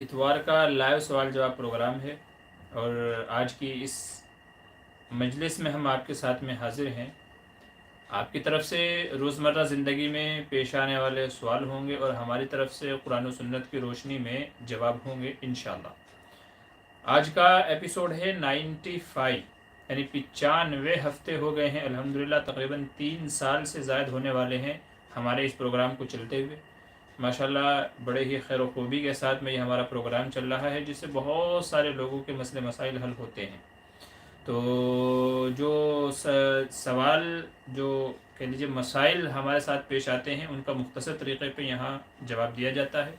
اتوار کا لائیو سوال جواب پروگرام ہے اور آج کی اس مجلس میں ہم آپ کے ساتھ میں حاضر ہیں۔ آپ کی طرف سے روزمرہ زندگی میں پیش آنے والے سوال ہوں گے اور ہماری طرف سے قرآن و سنت کی روشنی میں جواب ہوں گے انشاءاللہ۔ آج کا ایپیسوڈ ہے 95، یعنی 95 ہفتے ہو گئے ہیں الحمدللہ، تقریباً 3 سال سے زائد ہونے والے ہیں ہمارے اس پروگرام کو چلتے ہوئے۔ ماشاءاللہ بڑے ہی خیر و خوبی کے ساتھ میں یہ ہمارا پروگرام چل رہا ہے، جس سے بہت سارے لوگوں کے مسئلے مسائل حل ہوتے ہیں۔ تو جو سوال جو کہہ لیجیے مسائل ہمارے ساتھ پیش آتے ہیں، ان کا مختصر طریقے پہ یہاں جواب دیا جاتا ہے۔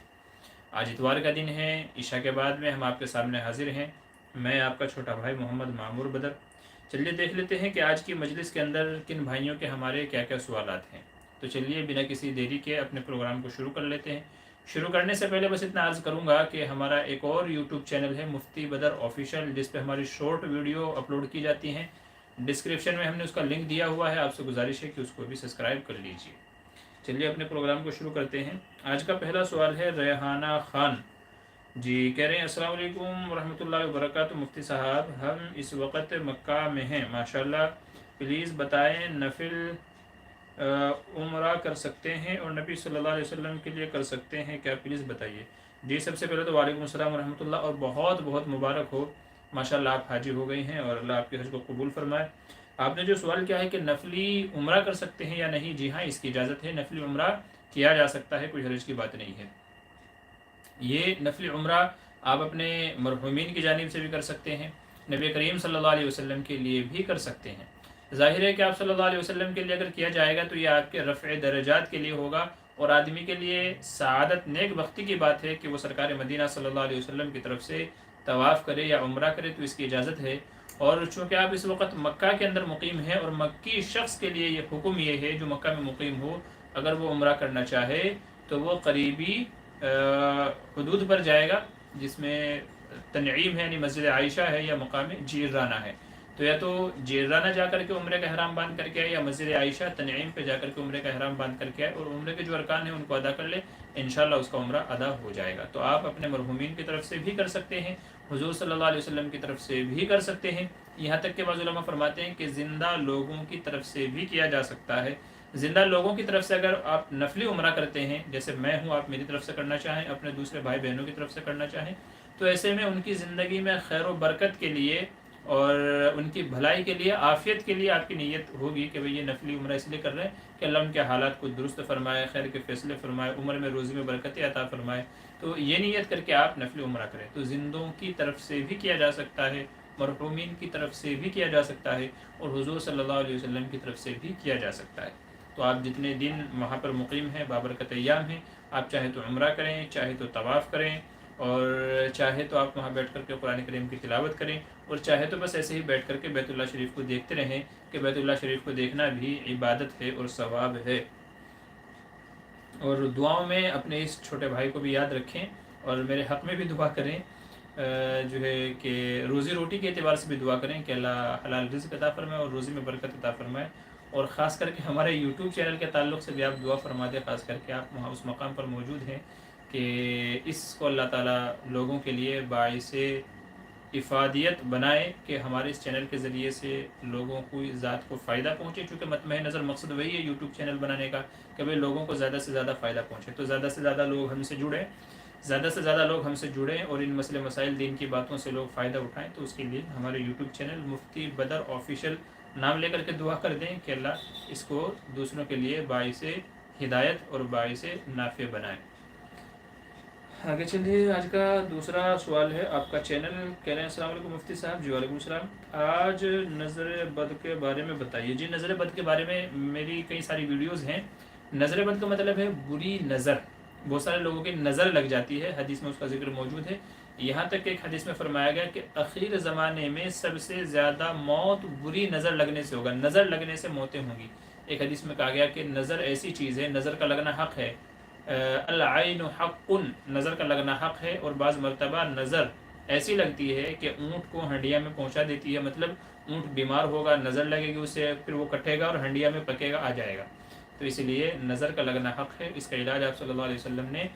آج اتوار کا دن ہے، عشاء کے بعد میں ہم آپ کے سامنے حاضر ہیں، میں آپ کا چھوٹا بھائی محمد معمور بدر۔ چلیے دیکھ لیتے ہیں کہ آج کی مجلس کے اندر کن بھائیوں کے ہمارے کیا کیا سوالات ہیں۔ تو چلیے بنا کسی دیری کے اپنے پروگرام کو شروع کر لیتے ہیں۔ شروع کرنے سے پہلے بس اتنا عرض کروں گا کہ ہمارا ایک اور یوٹیوب چینل ہے مفتی بدر آفیشیل، جس پہ ہماری شارٹ ویڈیو اپلوڈ کی جاتی ہیں۔ ڈسکرپشن میں ہم نے اس کا لنک دیا ہوا ہے، آپ سے گزارش ہے کہ اس کو بھی سبسکرائب کر لیجیے۔ چلیے اپنے پروگرام کو شروع کرتے ہیں۔ آج کا پہلا سوال ہے ریحانہ خان جی، کہہ رہے ہیں السلام علیکم ورحمۃ اللہ وبرکاتہ۔ مفتی صاحب، ہم اس وقت مکہ میں ہیں ماشاءاللہ، پلیز بتائیں نفل عمرہ کر سکتے ہیں اور نبی صلی اللہ علیہ وسلم کے لیے کر سکتے ہیں کیا؟ پلیز بتائیے۔ جی سب سے پہلے تو وعلیکم السلام ورحمۃ اللہ، اور بہت بہت مبارک ہو، ماشاءاللہ آپ حاجی ہو گئی ہیں اور اللہ آپ کے حج کو قبول فرمائے۔ آپ نے جو سوال کیا ہے کہ نفلی عمرہ کر سکتے ہیں یا نہیں، جی ہاں اس کی اجازت ہے، نفلی عمرہ کیا جا سکتا ہے، کوئی حرج کی بات نہیں ہے۔ یہ نفلی عمرہ آپ اپنے مرحومین کی جانب سے بھی کر سکتے ہیں، نبی کریم صلی اللہ علیہ وسلم کے لیے بھی کر سکتے ہیں۔ ظاہر ہے کہ آپ صلی اللہ علیہ وسلم کے لیے اگر کیا جائے گا تو یہ آپ کے رفع درجات کے لیے ہوگا، اور آدمی کے لیے سعادت نیک بختی کی بات ہے کہ وہ سرکار مدینہ صلی اللہ علیہ وسلم کی طرف سے طواف کرے یا عمرہ کرے، تو اس کی اجازت ہے۔ اور چونکہ آپ اس وقت مکہ کے اندر مقیم ہیں، اور مکی شخص کے لیے یہ حکم یہ ہے جو مکہ میں مقیم ہو، اگر وہ عمرہ کرنا چاہے تو وہ قریبی حدود پر جائے گا، جس میں تنعیم ہے یعنی مسجد عائشہ ہے یا مقام جیرانہ ہے، تو یا تو جیرانہ جا کر کے عمرے کا احرام باندھ کر کے آئے، یا مسجد عائشہ تنعیم پہ جا کر کے عمرے کا احرام باندھ کر کے آئے اور عمرے کے جو ارکان ہیں ان کو ادا کر لے، انشاءاللہ اس کا عمرہ ادا ہو جائے گا۔ تو آپ اپنے مرحومین کی طرف سے بھی کر سکتے ہیں، حضور صلی اللہ علیہ وسلم کی طرف سے بھی کر سکتے ہیں، یہاں تک کہ بعض علماء فرماتے ہیں کہ زندہ لوگوں کی طرف سے بھی کیا جا سکتا ہے۔ زندہ لوگوں کی طرف سے اگر آپ نفلی عمرہ کرتے ہیں، جیسے میں ہوں، آپ میری طرف سے کرنا چاہیں، اپنے دوسرے بھائی بہنوں کی طرف سے کرنا چاہیں، تو ایسے میں ان کی زندگی میں خیر و برکت کے لیے اور ان کی بھلائی کے لیے، عافیت کے لیے آپ کی نیت ہوگی کہ بھئی یہ نفلی عمرہ اس لیے کر رہے ہیں کہ اللہ ان کے حالات کو درست فرمائے، خیر کے فیصلے فرمائے، عمر میں روزی میں برکتیں عطا فرمائے، تو یہ نیت کر کے آپ نفلی عمرہ کریں۔ تو زندوں کی طرف سے بھی کیا جا سکتا ہے، مرحومین کی طرف سے بھی کیا جا سکتا ہے، اور حضور صلی اللہ علیہ وسلم کی طرف سے بھی کیا جا سکتا ہے۔ تو آپ جتنے دن وہاں پر مقیم ہیں، بابرکت ایام ہیں، آپ چاہے تو عمرہ کریں، چاہے تو طواف کریں، اور چاہے تو آپ وہاں بیٹھ کر کے قرآن کریم کی تلاوت کریں، اور چاہے تو بس ایسے ہی بیٹھ کر کے بیت اللہ شریف کو دیکھتے رہیں، کہ بیت اللہ شریف کو دیکھنا بھی عبادت ہے اور ثواب ہے۔ اور دعاؤں میں اپنے اس چھوٹے بھائی کو بھی یاد رکھیں، اور میرے حق میں بھی دعا کریں، جو ہے کہ روزی روٹی کے اعتبار سے بھی دعا کریں کہ اللہ حلال رزق عطا فرمائے اور روزی میں برکت عطا فرمائے، اور خاص کر کے ہمارے یوٹیوب چینل کے تعلق سے بھی آپ دعا فرما دیں، خاص کر کے آپ وہاں اس مقام پر موجود ہیں کہ اس کو اللہ تعالیٰ لوگوں کے لیے باعث افادیت بنائے، کہ ہمارے اس چینل کے ذریعے سے لوگوں کو ذات کو فائدہ پہنچے، چونکہ مطمع نظر مقصد وہی ہے یوٹیوب چینل بنانے کا کہ بھئی لوگوں کو زیادہ سے زیادہ فائدہ پہنچے، تو زیادہ سے زیادہ لوگ ہم سے جڑیں، زیادہ سے زیادہ لوگ ہم سے جڑیں اور ان مسئلے مسائل دین کی باتوں سے لوگ فائدہ اٹھائیں۔ تو اس کے لیے ہمارے یوٹیوب چینل مفتی بدر آفیشیل نام لے کر کے دعا کر دیں کہ اللہ اس کو دوسروں کے لیے باعث ہدایت اور باعث نافع بنائیں۔ آگے چلیے، آج کا دوسرا سوال ہے آپ کا چینل کہہ رہے ہیں السلام علیکم مفتی صاحب۔ جی وعلیکم السلام، آج نظر بد کے بارے میں بتائیے۔ جی نظر بد کے بارے میں میری کئی ساری ویڈیوز ہیں۔ نظر بد کا مطلب ہے بری نظر، بہت سارے لوگوں کی نظر لگ جاتی ہے، حدیث میں اس کا ذکر موجود ہے، یہاں تک کہ ایک حدیث میں فرمایا گیا کہ اخیر زمانے میں سب سے زیادہ موت بری نظر لگنے سے ہوگا، نظر لگنے سے موتیں ہوں گی۔ ایک حدیث میں کہا گیا کہ نظر ایسی چیز ہے، نظر کا لگنا حق ہے، العین حق، نظر کا لگنا حق ہے، اور بعض مرتبہ نظر ایسی لگتی ہے کہ اونٹ کو ہنڈیا میں پہنچا دیتی ہے، مطلب اونٹ بیمار ہوگا، نظر لگے گی اسے، پھر وہ کٹے گا اور ہنڈیا میں پکے گا، آ جائے گا۔ تو اس لیے نظر کا لگنا حق ہے۔ اس کا علاج آپ صلی اللہ علیہ وسلم نے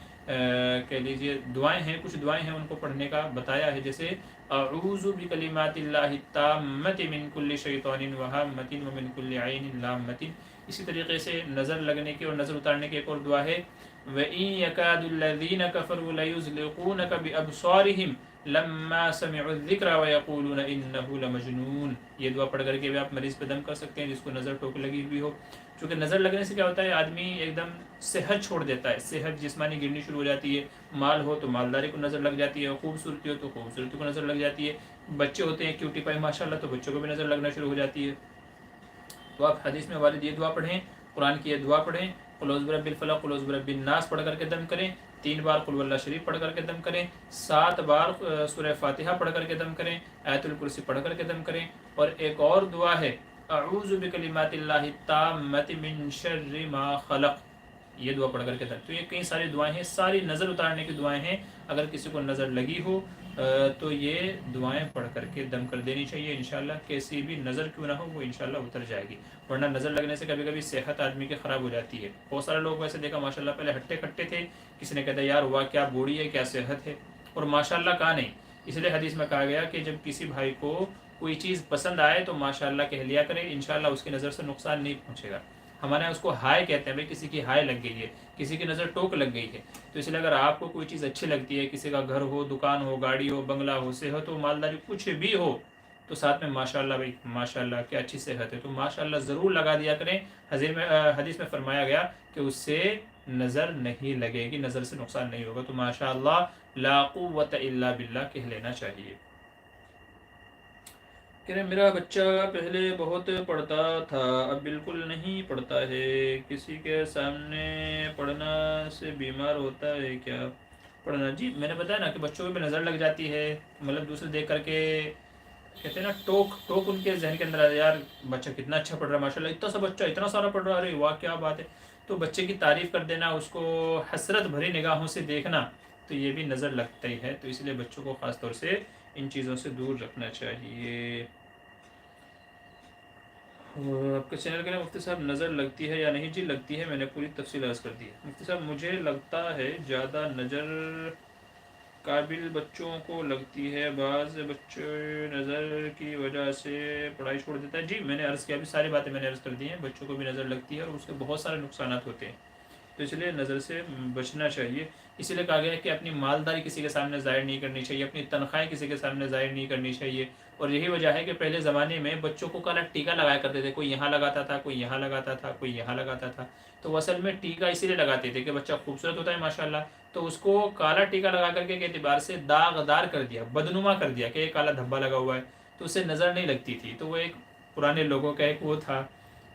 کہہ لیجیے دعائیں ہیں، کچھ دعائیں ہیں ان کو پڑھنے کا بتایا ہے، جیسے اعوذ بکلمات اللہ التامۃ من کل شیطان وہامۃ ومن کل عین لامۃ۔ اسی طریقے سے نظر لگنے کی اور نظر اتارنے کی ایک اور دعا ہے، وَإِن يَكَادُ الَّذِينَ كَفَرُوا لَيُزْلِقُونَكَ بِأَبْصَارِهِمْ لَمَّا سَمِعُوا الذِّكْرَ وَيَقُولُونَ إِنَّهُ لَمَجْنُونٌ۔ یہ دعا پڑھ کر کے بھی آپ مریض پہ دم کر سکتے ہیں جس کو نظر ٹوک لگی ہوئی ہو، چونکہ نظر لگنے سے کیا ہوتا ہے، آدمی ایک دم صحت چھوڑ دیتا ہے، صحت جسمانی گرنی شروع ہو جاتی ہے، مال ہو تو مالداری کو نظر لگ جاتی ہے، خوبصورتی ہو تو خوبصورتی کو نظر لگ جاتی ہے، بچے ہوتے ہیں کیوٹی پائی ماشاء اللہ تو بچوں کو بھی نظر لگنا شروع ہو جاتی ہے۔ تو آپ حدیث میں والد یہ دعا پڑھیں، قرآن کی یہ دعا پڑھیں، قل اعوذ برب الفلق قل اعوذ برب الناس پڑھ کر کے دم کریں، 3 بار قل واللہ شریف پڑھ کر کے دم کریں، 7 بار سورہ فاتحہ پڑھ کر کے دم کریں، آیت الکرسی پڑھ کر کے دم کریں۔ اور ایک اور دعا ہے، اعوذ بکلمات اللہ التامۃ من شر ما خلق، یہ دعا پڑھ کر کے دم۔ تو یہ کئی ساری دعائیں ہیں، ساری نظر اتارنے کی دعائیں ہیں، اگر کسی کو نظر لگی ہو تو یہ دعائیں پڑھ کر کے دم کر دینی چاہیے، انشاءاللہ کیسی بھی نظر کیوں نہ ہو وہ انشاءاللہ اتر جائے گی، ورنہ نظر لگنے سے کبھی کبھی صحت آدمی کی خراب ہو جاتی ہے۔ بہت سارے لوگ ویسے دیکھا ماشاءاللہ پہلے ہٹے کٹے تھے، کسی نے کہتا یار ہوا کیا بوڑھی ہے کیا صحت ہے، اور ماشاءاللہ کہا نہیں، اس لیے حدیث میں کہا گیا کہ جب کسی بھائی کو کوئی چیز پسند آئے تو ماشاءاللہ کہہ لیا کرے، انشاءاللہ اس کی نظر سے نقصان نہیں پہنچے گا۔ ہمارے یہاں اس کو ہائے کہتے ہیں، بھائی کسی کی ہائے لگ گئی ہے، کسی کی نظر ٹوک لگ گئی ہے، تو اس لیے اگر آپ کو کوئی چیز اچھی لگتی ہے، کسی کا گھر ہو، دکان ہو، گاڑی ہو، بنگلہ ہو، صحت ہو، مالداری کچھ بھی ہو، تو ساتھ میں ماشاءاللہ بھائی ماشاءاللہ کیا اچھی صحت ہے تو ماشاءاللہ ضرور لگا دیا کریں۔ حدیث میں فرمایا گیا کہ اس سے نظر نہیں لگے گی، نظر سے نقصان نہیں ہوگا، تو ماشاءاللہ لا قوت الا باللہ کہہ لینا چاہیے۔ کہ میرا بچہ پہلے بہت پڑھتا تھا، اب بالکل نہیں پڑھتا ہے، کسی کے سامنے پڑھنا سے بیمار ہوتا ہے کیا؟ پڑھنا جی میں نے بتایا نا کہ بچوں کو بھی نظر لگ جاتی ہے، مطلب دوسرے دیکھ کر کے کہتے ہیں نا ٹوک ان کے ذہن کے اندر آتا ہے، یار بچہ کتنا اچھا پڑھ رہا ہے ماشاءاللہ، اتنا سا بچہ اتنا سارا پڑھ رہا ہے، ارے واہ کیا بات ہے۔ تو بچے کی تعریف کر دینا، اس کو حسرت بھری نگاہوں سے دیکھنا، تو یہ بھی نظر لگتا ہی ہے، تو اس لیے بچوں کو خاص طور سے ان چیزوں سے دور رکھنا چاہیے۔ آپ کے چینل کے لیے مفتی صاحب نظر لگتی ہے یا نہیں؟ جی لگتی ہے، میں نے پوری تفصیل عرض کر دی ہے مفتی صاحب۔ مجھے لگتا ہے زیادہ نظر قابل بچوں کو لگتی ہے، بعض بچے نظر کی وجہ سے پڑھائی چھوڑ دیتا ہے۔ جی میں نے عرض کیا، ابھی ساری باتیں میں نے عرض کر دی ہیں، بچوں کو بھی نظر لگتی ہے اور اس کے بہت سارے نقصانات ہوتے ہیں، تو اس لیے نظر سے بچنا چاہیے۔ اسی لیے کہا گیا ہے کہ اپنی مالداری کسی کے سامنے ظاہر نہیں کرنی چاہیے، اپنی تنخواہیں کسی کے سامنے ظاہر نہیں کرنی چاہیے، اور یہی وجہ ہے کہ پہلے زمانے میں بچوں کو کالا ٹیکا لگایا کرتے تھے، کوئی یہاں لگاتا تھا، کوئی یہاں لگاتا تھا، کوئی یہاں لگاتا تھا، تو وہ اصل میں ٹیکا اسی لیے لگاتے تھے کہ بچہ خوبصورت ہوتا ہے ماشاءاللہ، تو اس کو کالا ٹیکا لگا کر کے اعتبار سے داغدار کر دیا، بدنما کر دیا کہ یہ کالا دھبا لگا ہوا ہے، تو اسے نظر نہیں لگتی تھی، تو وہ ایک پرانے لوگوں کا ایک وہ تھا،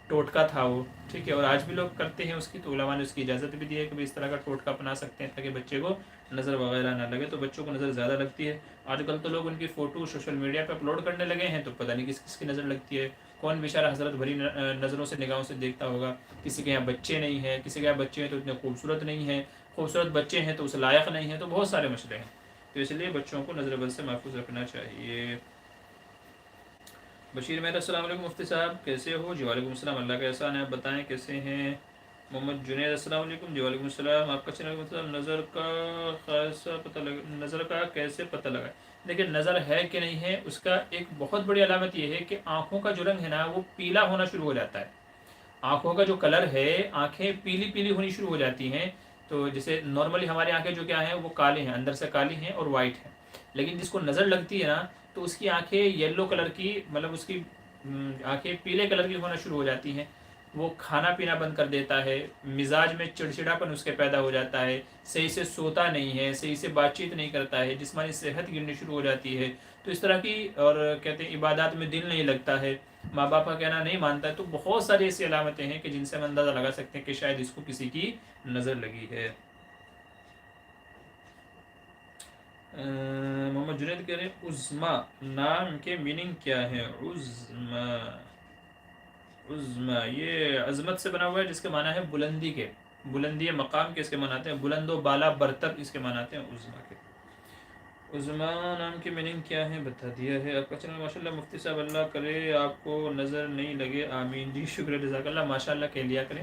ٹوٹکا تھا وہ، ٹھیک ہے، اور آج بھی لوگ کرتے ہیں اس کی، تو علماء نے اس کی اجازت بھی دی ہے کہ اس طرح کا ٹوٹکا اپنا سکتے ہیں تاکہ بچے کو نظر وغیرہ نہ لگے، تو بچوں کو نظر زیادہ لگتی ہے۔ آج کل تو لوگ ان کی فوٹو سوشل میڈیا پہ اپلوڈ کرنے لگے ہیں، تو پتہ نہیں کس کس کی نظر لگتی ہے، کون بیچارہ حضرت بھری نظروں سے نگاہوں سے دیکھتا ہوگا، کسی کے یہاں بچے نہیں ہیں، کسی کے یہاں بچے ہیں تو اتنے خوبصورت نہیں ہیں، خوبصورت بچے ہیں تو اس لائق نہیں ہیں، تو بہت سارے مسئلے ہیں، تو اس لیے بچوں کو نظر بد سے محفوظ رکھنا چاہیے۔ بشیر میرا السلام علیکم مفتی صاحب کیسے ہو؟ جی وعلیکم السلام، اللہ کا احسان ہے، آپ بتائیں کیسے ہیں؟ محمد جنید السلام علیکم، جی وعلیکم السلام، آپ کا چینل مطلب نظر کا خاصا پتہ نظر کا کیسے پتہ لگا؟ دیکھیں نظر ہے کہ نہیں ہے، اس کا ایک بہت بڑی علامت یہ ہے کہ آنکھوں کا جو رنگ ہے نا وہ پیلا ہونا شروع ہو جاتا ہے، آنکھوں کا جو کلر ہے، آنکھیں پیلی پیلی ہونی شروع ہو جاتی ہیں، تو جیسے نارملی ہماری آنکھیں جو کیا ہیں وہ کالے ہیں، اندر سے کالی ہیں اور وائٹ ہیں، لیکن جس کو نظر لگتی ہے نا تو اس کی آنکھیں یلو کلر کی، مطلب اس کی آنکھیں پیلے کلر کی ہونا شروع ہو جاتی ہیں، وہ کھانا پینا بند کر دیتا ہے، مزاج میں چڑچڑاپن اس کے پیدا ہو جاتا ہے، صحیح سے سوتا نہیں ہے، صحیح سے بات چیت نہیں کرتا ہے، جسمانی صحت گرنی شروع ہو جاتی ہے، تو اس طرح کی، اور کہتے ہیں عبادات میں دل نہیں لگتا ہے، ماں باپ کا کہنا نہیں مانتا ہے، تو بہت ساری ایسی علامتیں ہیں کہ جن سے ہم اندازہ لگا سکتے ہیں کہ شاید اس کو کسی کی نظر لگی ہے۔ محمد جنید کہہ رہے ہیں عظما نام کے میننگ کیا ہے؟ عظما یہ عظمت سے بنا ہوا ہے، جس کے معنی ہے بلندی کے، بلندی مقام کے اس کے معنی آتے ہیں، بلند و بالا برتر اس کے معنی آتے ہیں عظما کے۔ عظما نام کی میننگ کیا ہے بتا دیا ہے آپ کا چینل ماشاءاللہ مفتی صاحب، اللہ کرے آپ کو نظر نہیں لگے، آمین۔ جی شکریہ جزاک اللہ، ماشاءاللہ کہہ لیا کریں،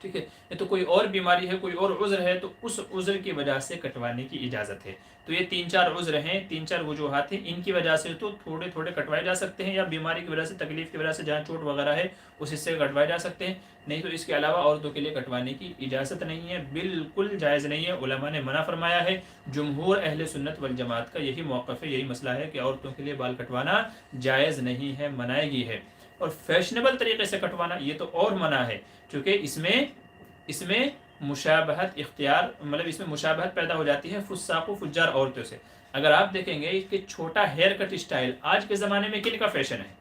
ٹھیک ہے، یا تو کوئی اور بیماری ہے، کوئی اور عذر ہے، تو اس عذر کی وجہ سے کٹوانے کی اجازت ہے۔ تو یہ 3-4 عذر ہیں، 3-4 وجوہات ہیں، ان کی وجہ سے تو تھوڑے تھوڑے کٹوائے جا سکتے ہیں، یا بیماری کی وجہ سے، تکلیف کی وجہ سے جہاں چوٹ وغیرہ ہے اس حصے کٹوائے جا سکتے ہیں، نہیں تو اس کے علاوہ عورتوں کے لیے کٹوانے کی اجازت نہیں ہے، بالکل جائز نہیں ہے، علماء نے منع فرمایا ہے۔ جمہور اہل سنت والجماعت کا یہی موقف ہے، یہی مسئلہ ہے کہ عورتوں کے لیے بال کٹوانا جائز نہیں ہے، منائے ہے۔ اور فیشنیبل طریقے سے کٹوانا یہ تو اور منع ہے، کیونکہ اس میں مشابہت اختیار، مطلب اس میں مشابہت پیدا ہو جاتی ہے فساق و فجار عورتوں سے۔ اگر آپ دیکھیں گے کہ چھوٹا ہیئر کٹ اسٹائل آج کے زمانے میں کن کا فیشن ہے؟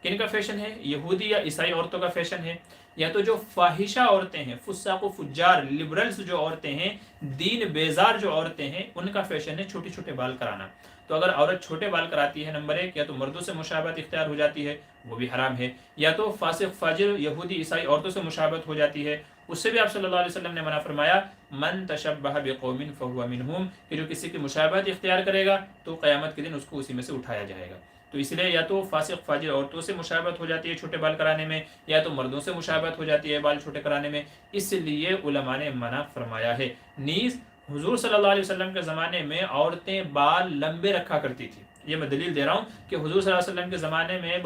کن کا فیشن ہے؟ یہودی یا عیسائی عورتوں کا فیشن ہے، یا تو جو فاحشہ عورتیں ہیں، فساق و فجار، لبرلز جو عورتیں ہیں، دین بیزار جو عورتیں ہیں، ان کا فیشن ہے چھوٹے چھوٹے بال کرانا۔ تو اگر عورت چھوٹے بال کراتی ہے، نمبر 1، یا تو مردوں سے مشابہت اختیار ہو جاتی ہے، وہ بھی حرام ہے، یا تو فاسق فاجر یہودی عیسائی عورتوں سے مشابہت ہو جاتی ہے، اس سے بھی آپ صلی اللہ علیہ وسلم نے منع فرمایا، من تشبہ بقوم فہو منہم، کہ جو کسی کی مشابہت اختیار کرے گا تو قیامت کے دن اس کو اسی میں سے اٹھایا جائے گا۔ تو اس لیے یا تو فاسق فاجر عورتوں سے مشابہت ہو جاتی ہے چھوٹے بال کرانے میں، یا تو مردوں سے مشابہت ہو جاتی ہے بال چھوٹے کرانے میں، اس لیے علماء نے منع فرمایا ہے۔ نیز حضور صلی اللہ علیہ وسلم کے زمانے میں عورتیں بال لمبے رکھا کرتی تھی، یہ میں دلیل دے رہا ہوں کہ حضور صلی اللہ علیہ وسلم کے زمانے میں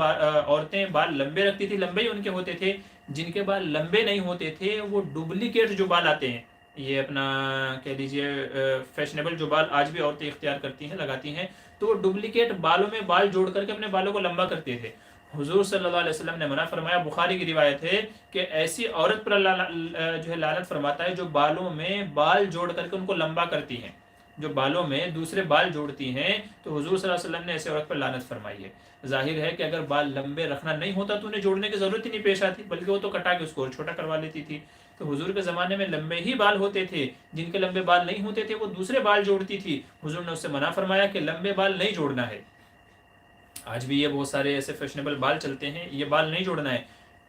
عورتیں بال لمبے رکھتی تھی، لمبے ہی ان کے ہوتے تھے۔ جن کے بال لمبے نہیں ہوتے تھے وہ ڈپلیکیٹ جو بال آتے ہیں، یہ اپنا کہہ لیجئے فیشنیبل جو بال آج بھی عورتیں اختیار کرتی ہیں، لگاتی ہیں، تو وہ ڈپلیکیٹ بالوں میں بال جوڑ کر کے اپنے بالوں کو لمبا کرتے تھے۔ حضور صلی اللہ علیہ وسلم نے منع فرمایا، بخاری کی روایت ہے کہ ایسی عورت پر اللہ جو ہے لعنت فرماتا ہے جو بالوں میں بال جوڑ کر کے ان کو لمبا کرتی ہیں، جو بالوں میں دوسرے بال جوڑتی ہیں، تو حضور صلی اللہ علیہ وسلم نے ایسے عورت پر لعنت فرمائی ہے۔ ظاہر ہے کہ اگر بال لمبے رکھنا نہیں ہوتا تو انہیں جوڑنے کی ضرورت ہی نہیں پیش آتی، بلکہ وہ تو کٹا کے اس کو اور چھوٹا کروا لیتی تھی۔ تو حضور کے زمانے میں لمبے ہی بال ہوتے تھے، جن کے لمبے بال نہیں ہوتے تھے وہ دوسرے بال جوڑتی تھی، حضور نے اس سے منع فرمایا کہ لمبے بال نہیں جوڑنا ہے۔ آج بھی یہ بہت سارے ایسے فیشنیبل بال چلتے ہیں، یہ بال نہیں جوڑنا ہے۔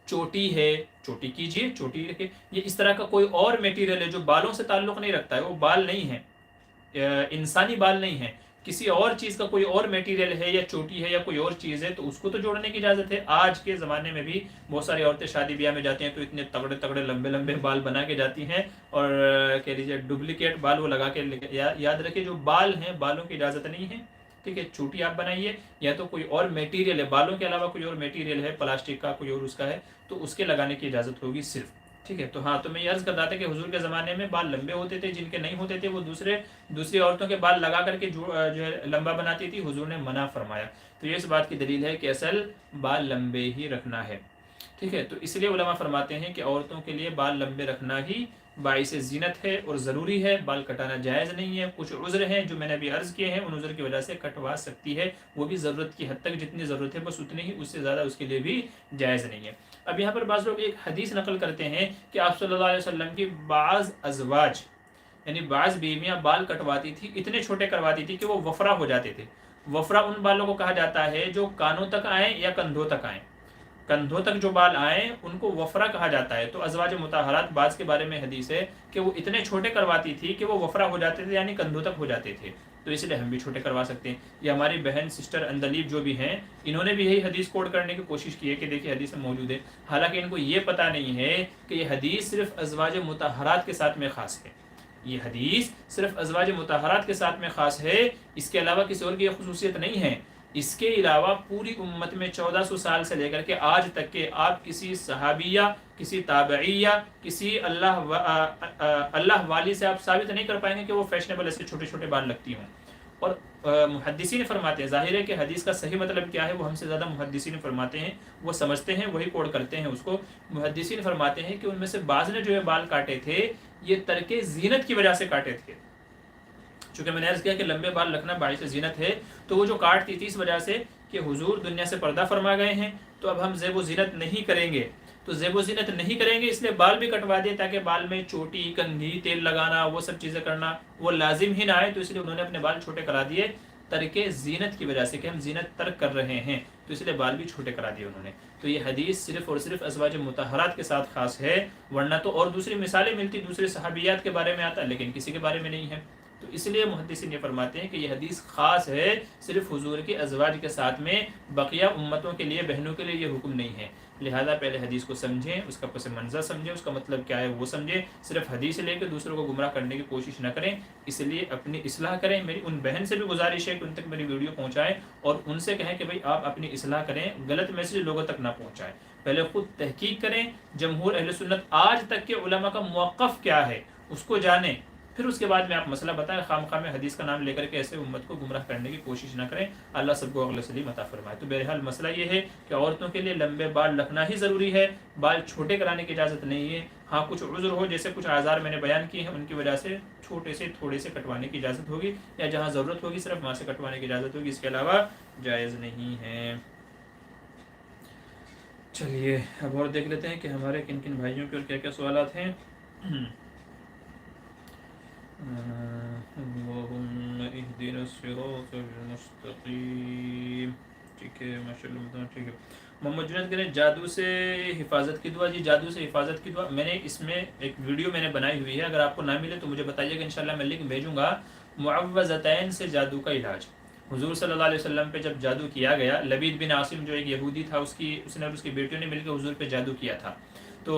چوٹی ہے، چوٹی کیجئے، چوٹی رکھے، یہ اس طرح کا کوئی اور میٹیریل ہے جو بالوں سے تعلق نہیں رکھتا ہے، وہ بال نہیں ہے، انسانی بال نہیں ہے، کسی اور چیز کا کوئی اور میٹیریل ہے، یا چوٹی ہے یا کوئی اور چیز ہے، تو اس کو تو جوڑنے کی اجازت ہے۔ آج کے زمانے میں بھی بہت ساری عورتیں شادی بیاہ میں جاتی ہیں تو اتنے تگڑے تگڑے لمبے لمبے بال بنا کے جاتی ہیں، اور کہہ لیجیے ڈپلیکیٹ بال وہ لگا کے، یاد رکھیں جو بال ہیں، بالوں کی اجازت نہیں ہے، ٹھیک ہے، چوٹی آپ بنائیے، یا تو کوئی اور میٹیریل ہے، بالوں کے علاوہ کوئی اور میٹیریل ہے، پلاسٹک کا کوئی اور اس کا ہے، تو اس کے لگانے کی اجازت ہوگی صرف، ٹھیک ہے۔ تو ہاں، تو میں یہ عرض کر رہا تھا کہ حضور کے زمانے میں بال لمبے ہوتے تھے، جن کے نہیں ہوتے تھے وہ دوسری عورتوں کے بال لگا کر کے جو ہے لمبا بناتی تھی، حضور نے منع فرمایا۔ تو یہ اس بات کی دلیل ہے کہ اصل بال لمبے ہی رکھنا ہے، ٹھیک ہے۔ تو اس لیے علماء فرماتے ہیں کہ عورتوں کے لیے بال لمبے رکھنا ہی باعث زینت ہے اور ضروری ہے، بال کٹانا جائز نہیں ہے۔ کچھ عذر ہیں جو میں نے ابھی عرض کیے ہیں، ان عذر کی وجہ سے کٹوا سکتی ہے، وہ بھی ضرورت کی حد تک، جتنی ضرورت ہے بس اتنی ہی، اس سے زیادہ اس کے لیے بھی جائز نہیں ہے۔ اب یہاں پر بعض لوگ ایک حدیث نقل کرتے ہیں کہ آپ صلی اللہ علیہ وسلم کی بعض ازواج، یعنی بعض بیویاں بال کٹواتی تھی، اتنے چھوٹے کرواتی تھی کہ وہ وفرا ہو جاتے تھے۔ وفرا ان بالوں کو کہا جاتا ہے جو کانوں تک آئیں یا کندھوں تک آئیں، کندھوں تک جو بال آئیں ان کو وفرا کہا جاتا ہے۔ تو ازواج مطہرات بعض کے بارے میں حدیث ہے کہ وہ اتنے چھوٹے کرواتی تھی کہ وہ وفرا ہو جاتے تھے، یعنی کندھوں تک ہو جاتے تھے، تو اس لیے ہم بھی چھوٹے کروا سکتے ہیں۔ یہ ہماری بہن سسٹر اندلیب جو بھی ہیں، انہوں نے بھی یہی حدیث کوٹ کرنے کی کوشش کی ہے کہ دیکھیے حدیث میں موجود ہے، حالانکہ ان کو یہ پتہ نہیں ہے کہ یہ حدیث صرف ازواج مطہرات کے ساتھ میں خاص ہے، یہ حدیث صرف ازواج مطہرات کے ساتھ میں خاص ہے، اس کے علاوہ کسی اور کی یہ خصوصیت نہیں ہے۔ اس کے علاوہ پوری امت میں 1400 سال سے لے کر کے آج تک کے آپ کسی صحابیہ، کسی تابعیہ، کسی اللہ والی سے آپ ثابت نہیں کر پائیں گے کہ وہ فیشنیبل ایسے چھوٹے چھوٹے بال لگتی ہوں۔ اور محدثین فرماتے ہیں، ظاہر ہے کہ حدیث کا صحیح مطلب کیا ہے وہ ہم سے زیادہ محدثین فرماتے ہیں، وہ سمجھتے ہیں، وہی کوڈ کرتے ہیں اس کو۔ محدثین فرماتے ہیں کہ ان میں سے بعض نے جو ہے بال کاٹے تھے یہ ترک زینت کی وجہ سے کاٹے تھے، چونکہ میں نے عرض کیا کہ لمبے بال رکھنا باعث زینت ہے، تو وہ جو کاٹتی تھی اس وجہ سے کہ حضور دنیا سے پردہ فرما گئے ہیں، تو اب ہم زیب و زینت نہیں کریں گے، تو زیب و زینت نہیں کریں گے، اس لیے بال بھی کٹوا دے تاکہ بال میں چوٹی، کندھی، تیل لگانا، وہ سب چیزیں کرنا وہ لازم ہی نہ آئے، تو اس لیے انہوں نے اپنے بال چھوٹے کرا دیے ترک زینت کی وجہ سے، کہ ہم زینت ترک کر رہے ہیں، تو اس لیے بال بھی چھوٹے کرا دیے انہوں نے۔ تو یہ حدیث صرف اور صرف ازواج مطہرات کے ساتھ خاص ہے، ورنہ تو اور دوسری مثالیں ملتی، دوسرے صحابیات کے بارے میں آتا ہے لیکن کسی کے بارے میں نہیں ہے۔ تو اس لیے محدثین یہ فرماتے ہیں کہ یہ حدیث خاص ہے صرف حضور کے ازواج کے ساتھ میں، بقیہ امتوں کے لیے، بہنوں کے لیے یہ حکم نہیں ہے۔ لہذا پہلے حدیث کو سمجھیں، اس کا پس منظر سمجھیں، اس کا مطلب کیا ہے وہ سمجھیں، صرف حدیث لے کے دوسروں کو گمراہ کرنے کی کوشش نہ کریں۔ اس لیے اپنی اصلاح کریں۔ میری ان بہن سے بھی گزارش ہے کہ ان تک میری ویڈیو پہنچائیں اور ان سے کہیں کہ بھئی آپ اپنی اصلاح کریں، غلط میسیج لوگوں تک نہ پہنچائیں۔ پہلے خود تحقیق کریں، جمہور اہل سنت آج تک کے علماء کا موقف کیا ہے اس کو جانیں، پھر اس کے بعد میں آپ مسئلہ بتائیں۔ خام خواہ میں حدیث کا نام لے کر کے ایسے امت کو گمراہ کرنے کی کوشش نہ کریں۔ اللہ سب کو عقل سلیم عطا فرمائے۔ تو بہرحال مسئلہ یہ ہے کہ عورتوں کے لیے لمبے بال رکھنا ہی ضروری ہے، بال چھوٹے کرانے کی اجازت نہیں ہے۔ ہاں کچھ عذر ہو، جیسے کچھ آزار میں نے بیان کیے ہیں، ان کی وجہ سے چھوٹے سے تھوڑے سے کٹوانے کی اجازت ہوگی، یا جہاں ضرورت ہوگی صرف وہاں سے کٹوانے کی اجازت ہوگی، اس کے علاوہ جائز نہیں ہے۔ چلیے اب اور دیکھ لیتے ہیں کہ ہمارے کن کن بھائیوں کے اور کیا کیا سوالات ہیں۔ اللہم اہدنا الصراط المستقیم۔ ٹھیک ہے ماشاء اللہ، ٹھیک ہے۔ محمد جنید کہہ رہے ہیں جادو سے حفاظت کی دعا۔ جی جادو سے حفاظت کی دعا میں نے اس میں ایک ویڈیو میں نے بنائی ہوئی ہے، اگر آپ کو نہ ملے تو مجھے بتائیے گا، انشاءاللہ میں لنک بھیجوں گا۔ معوذتین سے جادو کا علاج۔ حضور صلی اللہ علیہ وسلم پہ جب جادو کیا گیا، لبید بن عاصم جو ایک یہودی تھا، اس نے اور اس کی بیٹیوں نے مل کے حضور پہ جادو کیا تھا، تو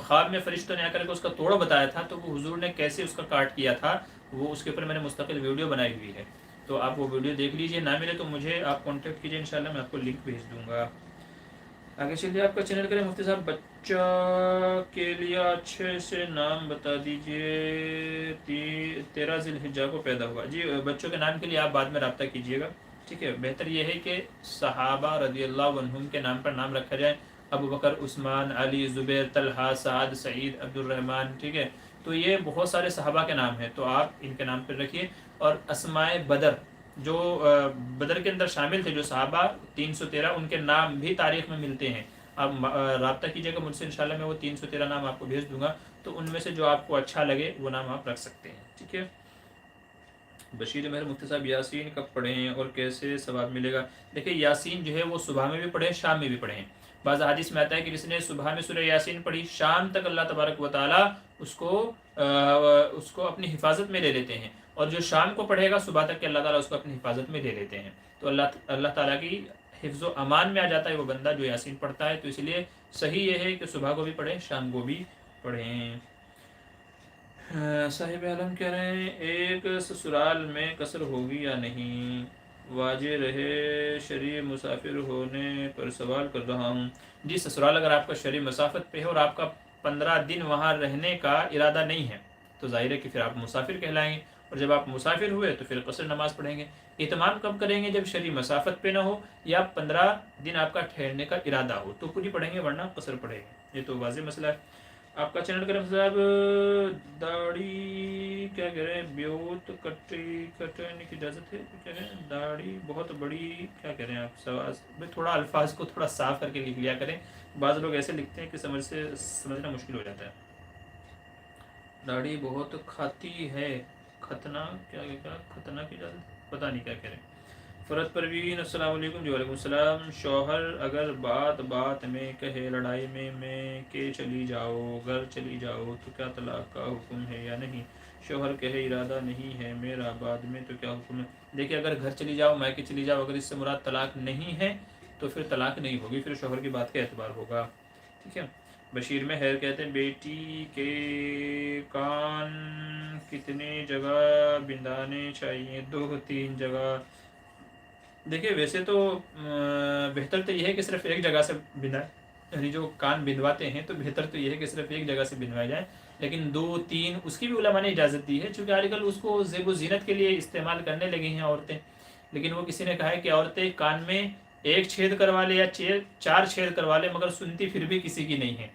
خواب میں فرشتوں نے آ کر کے اس کا توڑ بتایا تھا، تو وہ حضور نے کیسے اس کا کاٹ کیا تھا وہ اس کے اوپر میں نے مستقل ویڈیو بنائی ہوئی ہے، تو آپ وہ ویڈیو دیکھ لیجئے۔ نہ ملے تو مجھے آپ کانٹیکٹ کیجئے، انشاءاللہ میں آپ کو لنک بھیج دوں گا۔ آگے چلیے، آپ کا چینل کریں مفتی صاحب، بچہ کے لیے اچھے سے نام بتا دیجئے، 13 ذی الحجہ کو پیدا ہوا۔ جی بچوں کے نام کے لیے آپ بعد میں رابطہ کیجئے گا، ٹھیک ہے۔ بہتر یہ ہے کہ صحابہ رضی اللہ عنہم کے نام پر نام رکھا جائے، ابو بکر، عثمان، علی، زبیر، طلحہ، سعد، سعید، عبد الرحمن، ٹھیک ہے۔ تو یہ بہت سارے صحابہ کے نام ہیں، تو آپ ان کے نام پر رکھیے۔ اور اسماء بدر، جو بدر کے اندر شامل تھے جو صحابہ 313، ان کے نام بھی تاریخ میں ملتے ہیں۔ آپ رابطہ کیجئے گا مجھ سے، انشاءاللہ میں وہ 313 نام آپ کو بھیج دوں گا، تو ان میں سے جو آپ کو اچھا لگے وہ نام آپ رکھ سکتے ہیں، ٹھیک ہے۔ بشیر مہر مفتی صاحب، یاسین کب پڑھیں اور کیسے ثواب ملے گا؟ دیکھیں یاسین جو ہے وہ صبح میں بھی پڑھیں، شام میں بھی پڑھیں۔ بعض حدیث میں آتا ہے کہ جس نے صبح میں سورہ یاسین پڑھی، شام تک اللہ تبارک و تعالیٰ اس کو اپنی حفاظت میں لے لیتے ہیں، اور جو شام کو پڑھے گا صبح تک کہ اللہ تعالیٰ اس کو اپنی حفاظت میں لے لیتے ہیں۔ تو اللہ تعالیٰ کی حفظ و امان میں آ جاتا ہے وہ بندہ جو یاسین پڑھتا ہے، تو اس لیے صحیح یہ ہے کہ صبح کو بھی پڑھیں، شام کو بھی پڑھیں۔ صاحب عالم کہہ رہے ہیں ایک سسرال میں قصر ہوگی یا نہیں؟ واجہ رہے شرعی مسافر ہونے پر سوال کر رہا ہوں۔ جی سسرال اگر آپ کا شرعی مسافت پہ ہے اور آپ کا 15 دن وہاں رہنے کا ارادہ نہیں ہے تو ظاہر ہے کہ پھر آپ مسافر کہلائیں گے، اور جب آپ مسافر ہوئے تو پھر قصر نماز پڑھیں گے۔ اہتمام کب کریں گے؟ جب شرعی مسافت پہ نہ ہو یا 15 دن آپ کا ٹھہرنے کا ارادہ ہو تو پوری پڑھیں گے، ورنہ قصر پڑھیں گے۔ یہ تو واضح مسئلہ ہے۔ آپ کا چینل کرم صاحب، داڑھی کیا کہہ رہے ہیں، بیوت کٹنے کی اجازت ہے؟ کیا ہے داڑھی بہت بڑی، کیا کہہ رہے ہیں آپ؟ سواز تھوڑا الفاظ کو تھوڑا صاف کر کے لکھ لیا کریں، بعض لوگ ایسے لکھتے ہیں کہ سمجھنا مشکل ہو جاتا ہے۔ داڑھی بہت کھاتی ہے، ختنہ ختنہ کی اجازت، پتہ نہیں کیا کہہ رہے ہیں۔ فرد پروین السلام علیکم۔ جی وعلیکم السلام۔ شوہر اگر بات میں کہے لڑائی میں کہ چلی جاؤ، گھر چلی جاؤ، تو کیا طلاق کا حکم ہے یا نہیں؟ شوہر کہے ارادہ نہیں ہے میرا بعد میں، تو کیا حکم ہے؟ دیکھیں اگر گھر چلی جاؤ، میکے چلی جاؤ، اگر اس سے مراد طلاق نہیں ہے تو پھر طلاق نہیں ہوگی، پھر شوہر کی بات کا اعتبار ہوگا، ٹھیک ہے۔ بشیر میں خیر کہتے ہیں بیٹی کے کان کتنے جگہ بندانے چاہیے؟ 2-3 جگہ۔ دیکھیں ویسے تو بہتر تو یہ ہے کہ صرف ایک جگہ سے بندھائیں، یعنی جو کان بندھواتے ہیں تو بہتر تو یہ ہے کہ صرف ایک جگہ سے بندھوائے جائیں، لیکن 2-3 اس کی بھی علماء نے اجازت دی ہے، چونکہ آج کل اس کو زیب و زینت کے لیے استعمال کرنے لگی ہیں عورتیں، لیکن وہ کسی نے کہا ہے کہ عورتیں کان میں 1 چھید کروا لے یا 4 چھید کروا لے مگر سنتی پھر بھی کسی کی نہیں ہے۔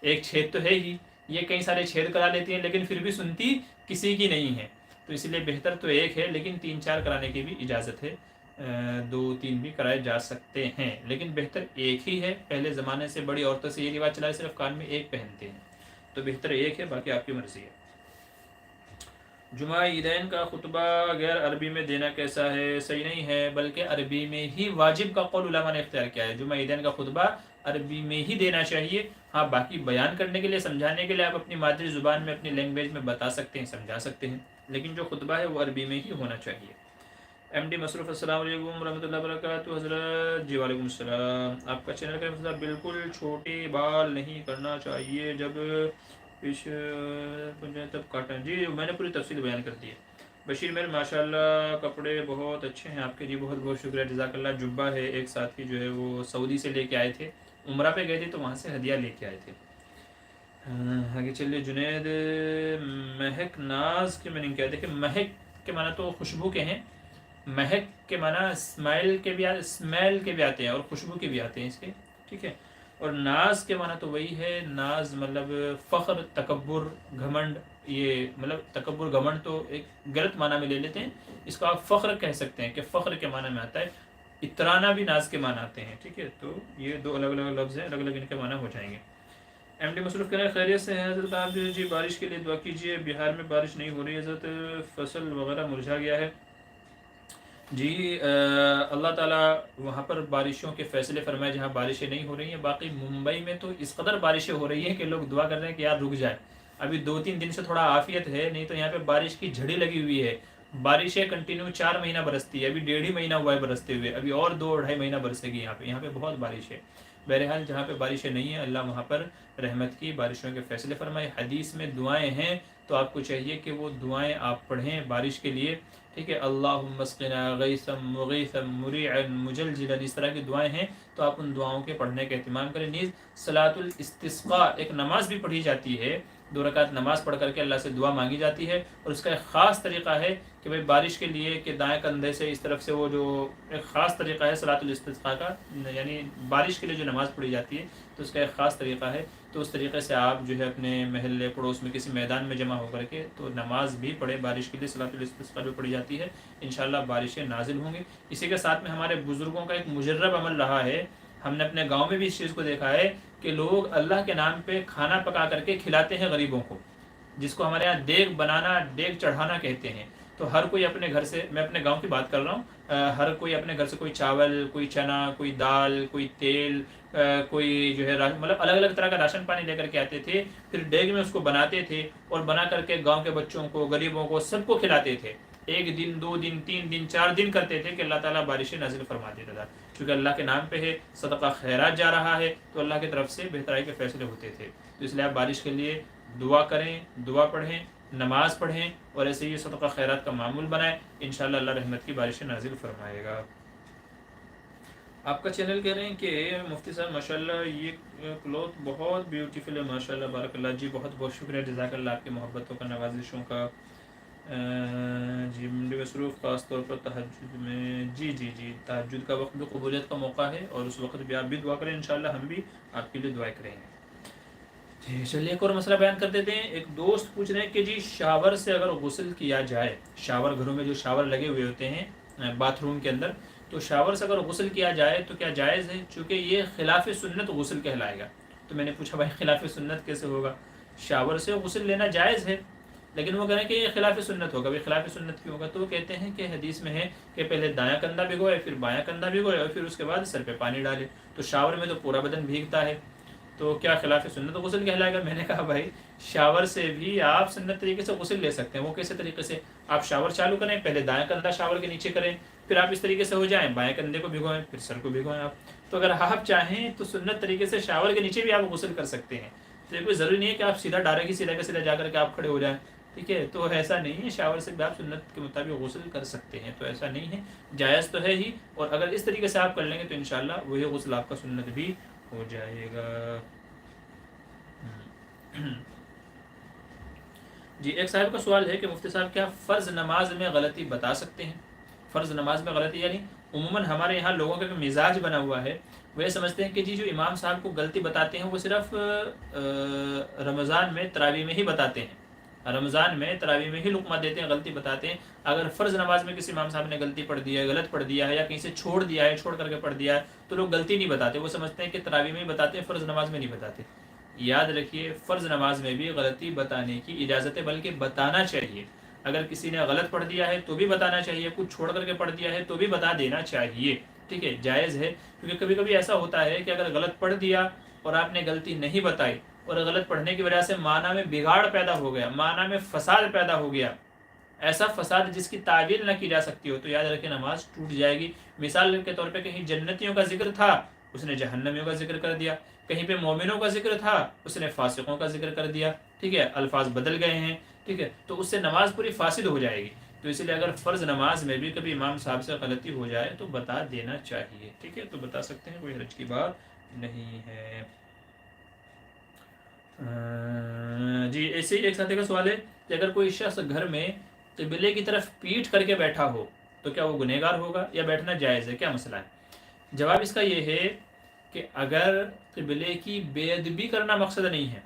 1 چھید تو ہے ہی، یہ کئی سارے چھید کرا لیتی ہیں لیکن پھر بھی سنتی کسی کی نہیں ہے، تو اس لیے بہتر تو ایک ہے، لیکن 3-4 کرانے کی بھی اجازت ہے، 2-3 بھی کرائے جا سکتے ہیں، لیکن بہتر ایک ہی ہے۔ پہلے زمانے سے بڑی عورتوں سے یہ رواج چلا ہے صرف کان میں ایک پہنتے ہیں، تو بہتر ایک ہے، باقی آپ کی مرضی ہے۔ جمعہ عیدین کا خطبہ غیر عربی میں دینا کیسا ہے؟ صحیح نہیں ہے، بلکہ عربی میں ہی واجب کا قول علماء نے اختیار کیا ہے۔ جمعہ عیدین کا خطبہ عربی میں ہی دینا چاہیے، ہاں باقی بیان کرنے کے لیے، سمجھانے کے لیے آپ اپنی مادری زبان میں، اپنی لینگویج میں بتا سکتے ہیں، سمجھا سکتے ہیں، لیکن جو خطبہ ہے وہ عربی میں ہی ہونا چاہیے۔ ایم ڈی مصروف السلام علیکم ورحمۃ اللہ وبرکاتہ حضرت۔ جی وعلیکم السلام۔ آپ کا چینل کا مطلب بالکل چھوٹے بال نہیں کرنا چاہیے، جب پیش تب کاٹنا۔ جی میں نے پوری تفصیل بیان کر دی ہے۔ بشیر میر ماشاء اللہ کپڑے بہت اچھے ہیں آپ کے، جی بہت بہت شکریہ، جزاک اللہ۔ جبہ ہے، ایک ساتھی جو ہے وہ سعودی سے لے کے آئے تھے، عمرہ پہ گئے تھے تو وہاں سے ہدیہ لے کے آئے تھے۔ آگے چلیے۔ جنید مہک ناز کے میننگ کیا ہے؟ دیکھیں مہک کے معنی تو خوشبو کے ہیں، مہک کے معنی اسمائل کے بھی اسمیل کے بھی آتے ہیں اور خوشبو کے بھی آتے ہیں اس کے، ٹھیک ہے۔ اور ناز کے معنی تو وہی ہے، ناز مطلب فخر، تکبر، گھمنڈ۔ یہ مطلب تکبر گھمنڈ تو ایک غلط معنی میں لے لیتے ہیں، اس کو آپ فخر کہہ سکتے ہیں کہ فخر کے معنی میں آتا ہے۔ اترانا بھی ناز کے معنی آتے ہیں، ٹھیک ہے۔ تو یہ دو الگ الگ لفظ ہیں، الگ الگ ان کے معنی ہو جائیں گے۔ ایم ڈی مصروف کہنا خیریت سے ہیں حضرت؟ آپ جی بارش کے لیے دعا کیجیے، بہار میں بارش نہیں ہو رہی ہے حضرت، فصل وغیرہ مرجھا گیا ہے۔ جی اللہ تعالیٰ وہاں پر بارشوں کے فیصلے فرمائے جہاں بارشیں نہیں ہو رہی ہیں۔ باقی ممبئی میں تو اس قدر بارشیں ہو رہی ہیں کہ لوگ دعا کر رہے ہیں کہ یار رک جائے، ابھی 2-3 دن سے تھوڑا عافیت ہے، نہیں تو یہاں پہ بارش کی جھڑی لگی ہوئی ہے۔ بارشیں کنٹینیو 4 مہینہ برستی ہے، ابھی 1.5 مہینہ ہوا ہے برستے ہوئے، ابھی اور 2-2.5 مہینہ برسے گی یہاں پہ بہت بارش ہے۔ بہرحال جہاں پہ بارشیں نہیں ہیں اللہ وہاں پر رحمت کی بارشوں کے فیصلے فرمائے۔ حدیث میں دعائیں ہیں تو آپ کو چاہیے کہ وہ دعائیں آپ پڑھیں بارش کے لیے، ٹھیک ہے۔ اللہم اسقنا غیثا مغیثا مریعا مجلجلا، اس طرح کی دعائیں ہیں تو آپ ان دعاؤں کے پڑھنے کا اہتمام کریں۔ نیز صلاۃ الاستسقاء ایک نماز بھی پڑھی جاتی ہے، 2 رکعت نماز پڑھ کر کے اللہ سے دعا مانگی جاتی ہے، اور اس کا ایک خاص طریقہ ہے کہ بھائی بارش کے لیے کہ دائیں کندھے سے اس طرف سے وہ جو ایک خاص طریقہ ہے صلاۃ الاستسقاء کا، یعنی بارش کے لیے جو نماز پڑھی جاتی ہے تو اس کا ایک خاص طریقہ ہے۔ تو اس طریقے سے آپ جو ہے اپنے محلے پڑوس میں کسی میدان میں جمع ہو کر کے تو نماز بھی پڑھے بارش کے لیے، صلاۃ الاستسقاء جو پڑھی جاتی ہے، انشاءاللہ بارشیں نازل ہوں گی۔ اسی کے ساتھ میں ہمارے بزرگوں کا ایک مجرب عمل رہا ہے، ہم نے اپنے گاؤں میں بھی اس چیز کو دیکھا ہے کہ لوگ اللہ کے نام پہ کھانا پکا کر کے کھلاتے ہیں غریبوں کو، جس کو ہمارے یہاں دیگ بنانا، دیگ چڑھانا کہتے ہیں۔ تو ہر کوئی اپنے گھر سے، میں اپنے گاؤں کی بات کر رہا ہوں، ہر کوئی اپنے گھر سے کوئی چاول، کوئی چنا، کوئی دال، کوئی تیل، کوئی جو ہے مطلب الگ الگ طرح کا راشن پانی لے کر کے آتے تھے، پھر دیگ میں اس کو بناتے تھے اور بنا کر کے گاؤں کے بچوں کو، غریبوں کو، سب کو کھلاتے تھے۔ 1 دن 2 دن 3 دن 4 دن کرتے تھے کہ اللہ تعالیٰ بارشیں نازل فرما دیتا تھا، چونکہ اللہ کے نام پہ ہے، صدقہ خیرات جا رہا ہے تو اللہ کی طرف سے بہترائی کے فیصلے ہوتے تھے۔ تو اس لیے آپ بارش کے لیے دعا کریں، دعا پڑھیں، نماز پڑھیں، اور ایسے ہی صدقہ خیرات کا معمول بنائیں، انشاءاللہ اللہ رحمت کی بارشیں نازل فرمائے گا۔ آپ کا چینل کہہ رہے ہیں کہ مفتی صاحب ماشاءاللہ یہ کلوتھ بہت بیوٹیفل ہے، ماشاءاللہ بارک اللہ۔ جی بہت بہت شکریہ، جزاک اللہ آپ کی محبتوں کا، نوازشوں کا۔ جی مصروف خاص طور پر تہجد میں، جی جی جی تہجد کا وقت بھی قبولیت کا موقع ہے، اور اس وقت بھی آپ بھی دعا کریں، انشاءاللہ ہم بھی آپ کے لیے دعائیں کریں گے۔ جی چلیے ایک اور مسئلہ بیان کر دیتے ہیں۔ ایک دوست پوچھ رہے ہیں کہ جی شاور سے اگر غسل کیا جائے، شاور گھروں میں جو شاور لگے ہوئے ہوتے ہیں باتھ روم کے اندر، تو شاور سے اگر غسل کیا جائے تو کیا جائز ہے؟ چونکہ یہ خلاف سنت غسل کہلائے گا۔ تو میں نے پوچھا بھائی خلاف سنت کیسے ہوگا؟ شاور سے غسل لینا جائز ہے، لیکن وہ کہہ رہے ہیں کہ یہ خلاف سنت ہوگا۔ بھائی خلاف سنت کیوں ہوگا؟ تو وہ کہتے ہیں کہ حدیث میں ہے کہ پہلے دایاں کندھا بھگوئے، پھر بایاں کندھا بھگوئے، اور پھر اس کے بعد سر پہ پانی ڈالے۔ تو شاور میں تو پورا بدن بھیگتا ہے، تو کیا خلاف سنت غسل کہلائے گا؟ میں نے کہا بھائی شاور سے بھی آپ سنت طریقے سے غسل لے سکتے ہیں۔ وہ کیسے طریقے سے؟ آپ شاور چالو کریں، پہلے دایاں کندھا شاور کے نیچے کریں، پھر آپ اس طریقے سے ہو جائیں، بائیں کندھے کو بھگوئیں، پھر سر کو بھگوئیں آپ۔ تو اگر آپ چاہیں تو سنت طریقے سے شاور کے نیچے بھی آپ غسل کر سکتے ہیں۔ تو یہ کوئی ضروری نہیں ہے کہ آپ سیدھا ڈائریکٹ سیدھا کا سیدھا جا کر کے آپ کھڑے ہو جائیں، ٹھیک ہے؟ تو ایسا نہیں ہے، شاور سے بھی آپ سنت کے مطابق غسل کر سکتے ہیں، تو ایسا نہیں ہے، جائز تو ہے ہی۔ اور اگر اس طریقے سے آپ کر لیں گے تو انشاءاللہ وہی غسل آپ کا سنت بھی ہو جائے گا۔ جی ایک صاحب کا سوال ہے کہ مفتی صاحب کیا فرض نماز میں غلطی بتا سکتے ہیں؟ فرض نماز میں غلطی یعنی عموماً ہمارے یہاں لوگوں کا مزاج بنا ہوا ہے، وہ یہ سمجھتے ہیں کہ جی جو امام صاحب کو غلطی بتاتے ہیں وہ صرف رمضان میں تراویح میں ہی بتاتے ہیں، رمضان میں تراویح میں ہی لقمہ دیتے ہیں، غلطی بتاتے ہیں۔ اگر فرض نماز میں کسی امام صاحب نے غلطی پڑھ دی ہے، غلط پڑھ دیا ہے، یا کہیں سے چھوڑ دیا ہے، چھوڑ کر کے پڑھ دیا ہے، تو لوگ غلطی نہیں بتاتے، وہ سمجھتے ہیں کہ تراویح میں ہی بتاتے ہیں، فرض نماز میں نہیں بتاتے۔ یاد رکھیے فرض نماز میں بھی غلطی بتانے کی اجازت ہے، بلکہ بتانا چاہیے۔ اگر کسی نے غلط پڑھ دیا ہے تو بھی بتانا چاہیے، کچھ چھوڑ کر کے پڑھ دیا ہے تو بھی بتا دینا چاہیے، ٹھیک ہے، جائز ہے۔ کیونکہ کبھی کبھی ایسا ہوتا ہے کہ اگر غلط پڑھ دیا اور آپ نے غلطی نہیں بتائی، اور غلط پڑھنے کی وجہ سے معنی میں بگاڑ پیدا ہو گیا، معنی میں فساد پیدا ہو گیا، ایسا فساد جس کی تعویل نہ کی جا سکتی ہو، تو یاد رکھیں نماز ٹوٹ جائے گی۔ مثال کے طور پہ کہیں جنتیوں کا ذکر تھا، اس نے جہنمیوں کا ذکر کر دیا، کہیں پہ مومنوں کا ذکر تھا، اس نے فاسقوں کا ذکر کر دیا، ٹھیک ہے، الفاظ بدل گئے ہیں، ٹھیک ہے، تو اس سے نماز پوری فاسد ہو جائے گی۔ تو اس لیے اگر فرض نماز میں بھی کبھی امام صاحب سے غلطی ہو جائے تو بتا دینا چاہیے، ٹھیک ہے، تو بتا سکتے ہیں، کوئی حرج کی بات نہیں ہے۔ جی ایسے ہی ایک ساتھی کا سوال ہے کہ اگر کوئی شخص گھر میں قبلے کی طرف پیٹھ کر کے بیٹھا ہو تو کیا وہ گنہگار ہوگا یا بیٹھنا جائز ہے، کیا مسئلہ ہے؟ جواب اس کا یہ ہے کہ اگر قبلے کی بے ادبی کرنا مقصد نہیں ہے،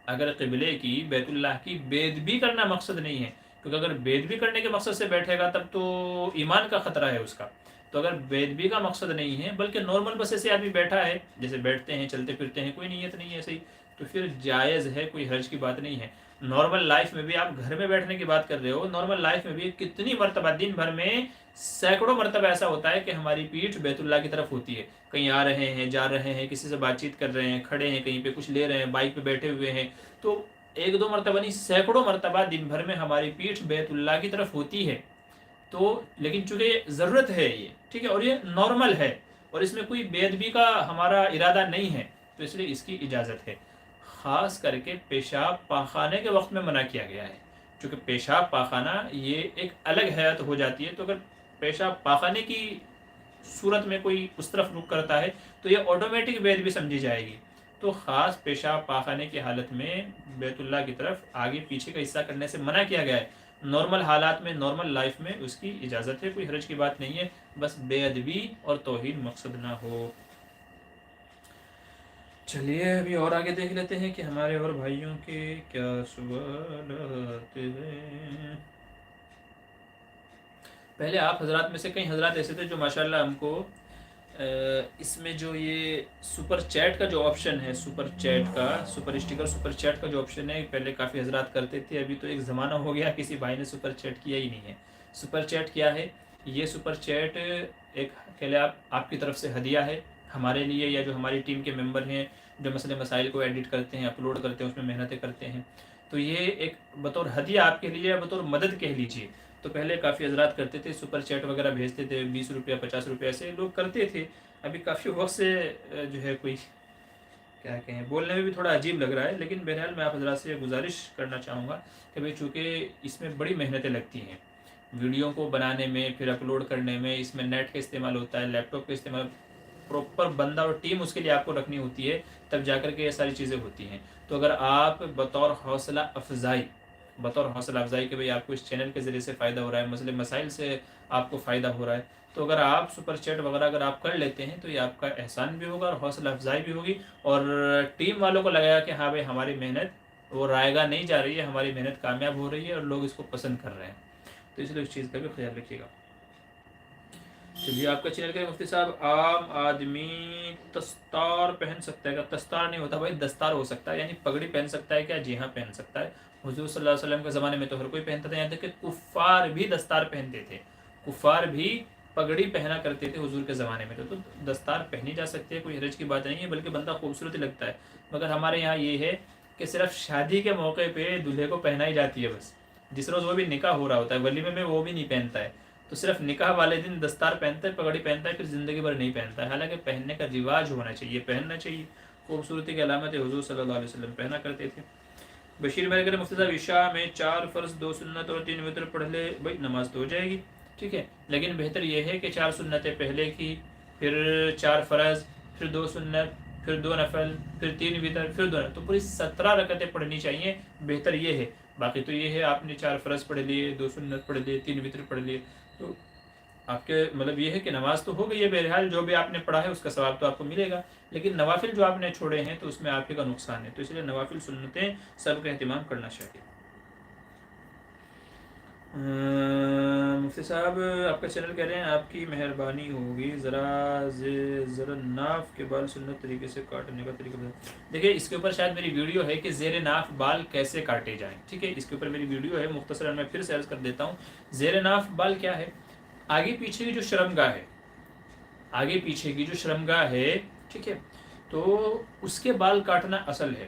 اگر قبلے کی بیت اللہ کی بے ادبی کرنا مقصد نہیں ہے، کیونکہ اگر بے ادبی کرنے کے مقصد سے بیٹھے گا تب تو ایمان کا خطرہ ہے اس کا، تو اگر بے ادبی کا مقصد نہیں ہے بلکہ نارمل بس ایسے آدمی بیٹھا ہے جیسے بیٹھتے ہیں چلتے پھرتے ہیں، کوئی نیت نہیں ہے ایسے ہی، تو پھر جائز ہے، کوئی حرج کی بات نہیں ہے۔ نارمل لائف میں بھی آپ گھر میں بیٹھنے کی بات کر رہے ہو، نارمل لائف میں بھی کتنی مرتبہ دن بھر میں سینکڑوں مرتبہ ایسا ہوتا ہے کہ ہماری پیٹھ بیت اللہ کی طرف ہوتی ہے، کہیں آ رہے ہیں، جا رہے ہیں، کسی سے بات چیت کر رہے ہیں، کھڑے ہیں، کہیں پہ کچھ لے رہے ہیں، بائک پہ بیٹھے ہوئے ہیں، تو ایک دو مرتبہ نہیں سینکڑوں مرتبہ دن بھر میں ہماری پیٹھ بیت اللہ کی طرف ہوتی ہے، تو لیکن چونکہ یہ ضرورت ہے، یہ ٹھیک ہے، اور یہ نارمل ہے، اور اس میں کوئی بے ادبی کا ہمارا ارادہ نہیں ہے، تو اس لیے اس کی اجازت ہے۔ خاص کر کے پیشاب پاخانے کے وقت میں منع کیا گیا ہے، چونکہ پیشاب پاخانہ یہ ایک الگ حیت ہو جاتی ہے، تو اگر پیشاب پاخانے کی صورت میں کوئی اس طرف رخ کرتا ہے تو یہ آٹومیٹک بے ادبی سمجھی جائے گی، تو خاص پیشاب پاخانے کی حالت میں بیت اللہ کی طرف آگے پیچھے کا حصہ کرنے سے منع کیا گیا ہے۔ نارمل حالات میں، نارمل لائف میں اس کی اجازت ہے، کوئی حرج کی بات نہیں ہے، بس بے ادبی اور توہین مقصد نہ ہو۔ چلیے ابھی اور آگے دیکھ لیتے ہیں کہ ہمارے اور بھائیوں کے کیا سوالات ہیں۔ پہلے آپ حضرات میں سے کئی حضرات ایسے تھے جو ماشاءاللہ ہم کو اس میں جو یہ سپر چیٹ کا جو آپشن ہے، سپر چیٹ کا، سپر اسٹیکر سپر چیٹ کا جو آپشن ہے، پہلے کافی حضرات کرتے تھے، ابھی تو ایک زمانہ ہو گیا کسی بھائی نے سپر چیٹ کیا ہی نہیں ہے۔ سپر چیٹ کیا ہے؟ یہ سپر چیٹ ایک کہ آپ کی طرف سے ہدیہ ہے ہمارے لیے، یا جو ہماری ٹیم کے ممبر ہیں جو مسئلے مسائل کو ایڈٹ کرتے ہیں، اپلوڈ کرتے ہیں، اس میں محنتیں کرتے ہیں، تو یہ ایک بطور ہدیہ آپ کے لیے، بطور مدد کہہ لیجیے۔ تو پہلے کافی حضرات کرتے تھے، سپر چیٹ وغیرہ بھیجتے تھے، 20 روپیہ 50 روپیہ ایسے لوگ کرتے تھے۔ ابھی کافی وقت سے جو ہے کوئی کیا کہیں، بولنے میں بھی تھوڑا عجیب لگ رہا ہے، لیکن بہرحال میں آپ حضرات سے گزارش کرنا چاہوں گا کہ بھئی چونکہ اس میں بڑی محنتیں لگتی ہیں، ویڈیو کو بنانے میں، پھر اپلوڈ کرنے میں، اس میں نیٹ کا استعمال ہوتا ہے، لیپ ٹاپ کا استعمال، پراپر بندہ اور ٹیم اس کے لیے آپ کو رکھنی ہوتی ہے، تب جا کر کے یہ ساری چیزیں ہوتی ہیں۔ تو اگر آپ بطور حوصلہ افزائی کہ بھئی آپ کو اس چینل کے ذریعے سے فائدہ ہو رہا ہے، مسئلے مسائل سے آپ کو فائدہ ہو رہا ہے، تو اگر آپ سپر چیٹ وغیرہ اگر آپ کر لیتے ہیں تو یہ آپ کا احسان بھی ہوگا اور حوصلہ افزائی بھی ہوگی، اور ٹیم والوں کو لگے گا کہ ہاں بھئی ہماری محنت وہ رائے گاہ نہیں جا رہی ہے، ہماری محنت کامیاب ہو رہی ہے اور لوگ اس کو پسند کر رہے ہیں، تو اس لیے اس چیز کا بھی خیال رکھیے گا۔ چلیے آپ کا چینل کے مفتی صاحب، عام آدمی دستار پہن سکتا ہے؟ کہ دستار نہیں ہوتا بھائی، دستار ہو سکتا ہے، یعنی پگڑی پہن سکتا ہے کیا؟ جی ہاں پہن سکتا ہے۔ حضور صلی اللہ علیہ وسلم کے زمانے میں تو ہر کوئی پہنتا تھا، یہاں تک کہ کفار بھی دستار پہنتے تھے، کفار بھی پگڑی پہنا کرتے تھے حضور کے زمانے میں، تو دستار پہنی جا سکتی ہے، کوئی حرج کی بات نہیں ہے، بلکہ بندہ خوبصورت لگتا ہے، مگر ہمارے یہاں یہ ہے کہ صرف شادی کے موقع پہ دولہے کو پہنائی جاتی ہے بس، جس روز وہ بھی نکاح ہو رہا ہوتا ہے، ولیمے میں وہ بھی نہیں پہنتا ہے، تو صرف نکاح والے دن دستار پہنتا ہے، پگڑی پہنتا ہے، پھر زندگی بھر نہیں پہنتا ہے، حالانکہ پہننے کا رواج ہونا چاہیے، پہننا چاہیے، خوبصورتی کی علامت حضور صلی اللہ علیہ وسلم پہنا کرتے تھے۔ بشیر میرے کہتے مفتی صاحب، عشاء میں 4 فرض 2 سنت اور 3 وتر پڑھ لے بھائی نماز تو ہو جائے گی، ٹھیک ہے، لیکن بہتر یہ ہے کہ 4 سنتیں پہلے کی، پھر 4 فرض، پھر 2 سنت، پھر 2 نفل، پھر 3 وتر، پھر 2 نفل، تو پوری 17 رکعتیں پڑھنی چاہیے، بہتر یہ ہے۔ باقی تو یہ ہے آپ نے 4 فرض پڑھ لیے، 2 سنت پڑھ لیے، 3 وتر پڑھ لیے، تو آپ کے مطلب یہ ہے کہ نماز تو ہو گئی ہے، بہرحال جو بھی آپ نے پڑھا ہے اس کا ثواب تو آپ کو ملے گا، لیکن نوافل جو آپ نے چھوڑے ہیں تو اس میں آپ ہی کا نقصان ہے، تو اس لیے نوافل سنتیں سب کا اہتمام کرنا چاہیے۔ مفتی صاحب آپ کا چینل کہہ رہے ہیں آپ کی مہربانی ہوگی ذرا ناف کے بال سنت طریقے سے کاٹنے کا طریقہ بتا۔ دیکھیے اس کے اوپر شاید میری ویڈیو ہے کہ زیر ناف بال کیسے کاٹے جائیں، ٹھیک ہے، اس کے اوپر میری ویڈیو ہے، مختصراً میں پھر سے عرض کر دیتا ہوں۔ زیر ناف بال کیا ہے؟ آگے پیچھے کی جو شرمگاہ ہے، آگے پیچھے کی جو شرمگاہ ہے، ٹھیک ہے، تو اس کے بال کاٹنا اصل ہے،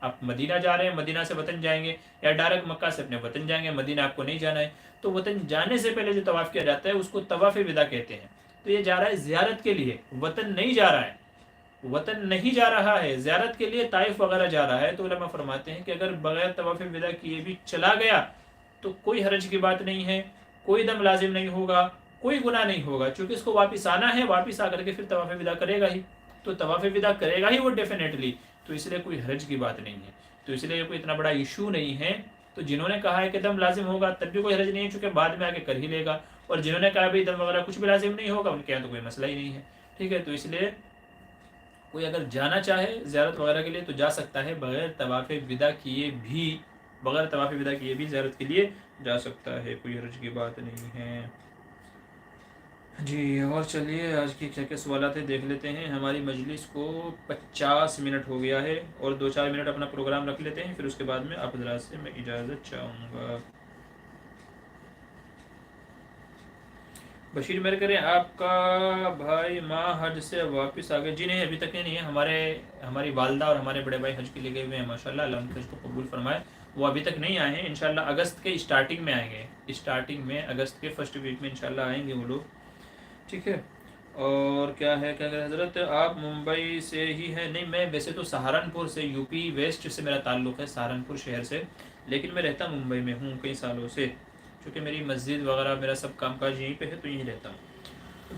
آپ مدینہ جا رہے ہیں، مدینہ سے وطن جائیں گے، یا ڈائریکٹ مکہ سے اپنے وطن جائیں گے، مدینہ آپ کو نہیں جانا ہے، تو وطن جانے سے پہلے جو طواف کیا جاتا ہے اس کو طواف وداع کہتے ہیں۔ تو یہ جا رہا ہے زیارت کے لیے، وطن نہیں جا رہا ہے، وطن نہیں جا رہا ہے، زیارت کے لیے طائف وغیرہ جا رہا ہے۔ تو علماء فرماتے ہیں کہ اگر بغیر طواف وداع کیے بھی چلا گیا تو کوئی حرج کی بات نہیں ہے، کوئی دم لازم نہیں ہوگا، کوئی گناہ نہیں ہوگا، چونکہ اس کو واپس آنا ہے، واپس آ کر کے پھر طواف وداع کرے گا ہی، تو طواف وداع کرے گا ہی وہ ڈیفینیٹلی، تو اس لیے کوئی حرج کی بات نہیں ہے، تو اس لیے کوئی اتنا بڑا ایشو نہیں ہے۔ تو جنہوں نے کہا ہے کہ دم لازم ہوگا تب بھی کوئی حرج نہیں ہے، چونکہ بعد میں آ کے کر ہی لے گا، اور جنہوں نے کہا بھائی دم وغیرہ کچھ بھی لازم نہیں ہوگا ان کے یہاں تو کوئی مسئلہ ہی نہیں ہے، ٹھیک ہے۔ تو اس لیے کوئی اگر جانا چاہے زیارت وغیرہ کے لیے تو جا سکتا ہے، بغیر طواف وداع کیے بھی، بغیر طواف وداع کیے بھی زیارت کے لیے جا سکتا ہے، کوئی حرج کی بات نہیں ہے جی۔ اور چلیے آج کی کیا کیا سوالات ہیں دیکھ لیتے ہیں۔ ہماری مجلس کو 50 منٹ ہو گیا ہے، اور 2-4 منٹ اپنا پروگرام رکھ لیتے ہیں، پھر اس کے بعد میں آپ حضرات سے میں اجازت چاہوں گا۔ بشیر میرے کریں آپ کا بھائی ماں حج سے واپس آ گئے؟ جی نہیں، ابھی تک نہیں ہے، ہماری والدہ اور ہمارے بڑے بھائی حج کے لیے گئے ہوئے ہیں، ماشاءاللہ، اللہ ان کے حج کو قبول فرمائے، وہ ابھی تک نہیں آئے ہیں، انشاءاللہ اگست کے اسٹارٹنگ میں آئیں گے، اسٹارٹنگ میں اگست کے فرسٹ ویک میں انشاءاللہ آئیں گے وہ لوگ، ٹھیک ہے۔ اور کیا ہے کہ حضرت آپ ممبئی سے ہی ہیں؟ نہیں، میں ویسے تو سہارنپور سے، یو پی ویسٹ سے میرا تعلق ہے، سہارنپور شہر سے، لیکن میں رہتا ممبئی میں ہوں کئی سالوں سے، کیونکہ میری مسجد وغیرہ میرا سب کام کاج یہیں پہ ہے، تو یہیں رہتا ہوں۔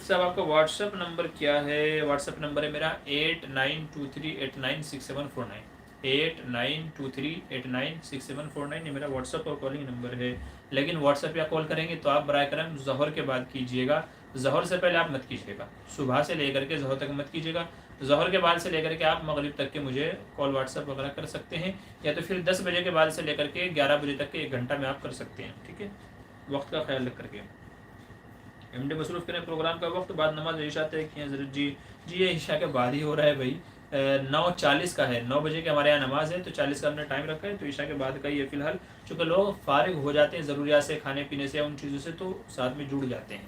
صاحب آپ کا واٹس ایپ نمبر کیا ہے؟ واٹس ایپ نمبر ہے میرا 8923896749، 8923896749، یہ میرا واٹس ایپ اور کالنگ نمبر ہے۔ لیکن واٹس ایپ یا کال کریں گے تو آپ برائے کرم ظہر کے بعد کیجیے گا، ظہر سے پہلے آپ مت کیجیے گا، صبح سے لے کر کے ظہر تک مت کیجیے گا، ظہر کے بعد سے لے کر کے آپ مغرب تک کے مجھے کال واٹس ایپ وغیرہ کر سکتے ہیں، یا تو پھر 10 بجے کے بعد سے لے کر کے 11 بجے تک کے 1 گھنٹہ میں آپ کر سکتے ہیں، ٹھیک ہے، وقت کا خیال رکھ کر کے۔ ایم ڈی مصروف کریں پروگرام کا وقت بعد نماز عشاء طے کیے حضرت؟ جی یہ عشاء کے بعد ہی ہو رہا ہے بھائی، 9:40 کا ہے، 9 بجے کے ہمارے یہاں نماز ہے، تو 40 کا ہم نے ٹائم رکھا ہے، تو عشاء کے بعد کا ہی ہے فی الحال، چونکہ لوگ فارغ ہو جاتے ہیں ضروریات سے، کھانے پینے سے، ان چیزوں سے، تو ساتھ میں جڑ جاتے ہیں،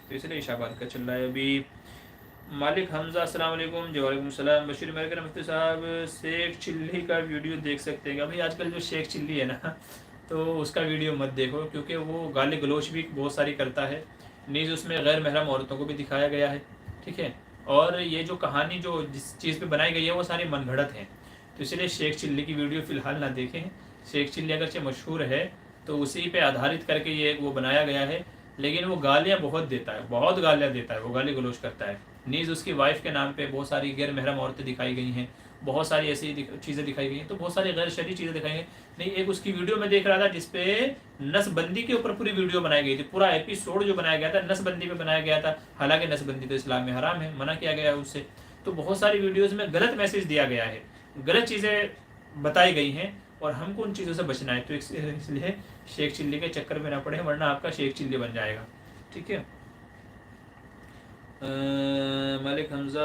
تو اس لیے عشاء بعد کا چل رہا ہے ابھی۔ مالک حمزہ السلام علیکم۔ جی وعلیکم السلام۔ بشیر میرے مفتی صاحب شیخ چلی کا ویڈیو دیکھ سکتے ہیں؟ بھائی آج کل جو شیخ چلی ہے نا، تو اس کا ویڈیو مت دیکھو، کیونکہ وہ گالی گلوچ بھی بہت ساری کرتا ہے، نیز اس میں غیر محرم عورتوں کو بھی دکھایا گیا ہے، ٹھیک ہے، اور یہ جو کہانی جو جس چیز پہ بنائی گئی ہے وہ ساری من گھڑت ہیں، تو اس لیے شیخ چلی کی ویڈیو فی الحال نہ دیکھیں۔ شیخ چلی اگرچہ مشہور ہے تو اسی پہ آدھارت کر کے یہ وہ بنایا گیا ہے، لیکن وہ گالیاں بہت دیتا ہے، بہت گالیاں دیتا ہے، وہ گالی گلوچ کرتا ہے، نیز اس کی وائف کے نام پہ بہت ساری غیر محرم عورتیں دکھائی گئی ہیں، بہت ساری ایسی چیزیں دکھائی گئی ہیں، تو بہت ساری غیر شرعی چیزیں دکھائی گئی ہیں۔ نہیں، ایک اس کی ویڈیو میں دیکھ رہا تھا جس پہ نس بندی کے اوپر پوری ویڈیو بنائی گئی تھی، پورا ایپیسوڈ جو بنایا گیا تھا نس بندی پہ بنایا گیا تھا، حالانکہ نس بندی تو اسلام میں حرام ہے، منع کیا گیا ہے اس سے، تو بہت ساری ویڈیوز میں غلط میسج دیا گیا ہے، غلط چیزیں بتائی گئی ہیں، اور ہم کو ان چیزوں سے بچنا ہے، تو اس لیے شیخ چلی کے چکر میں نہ پڑے، ورنہ آپ کا شیخ چلی بن جائے گا، ٹھیک ہے۔ مالک حمزہ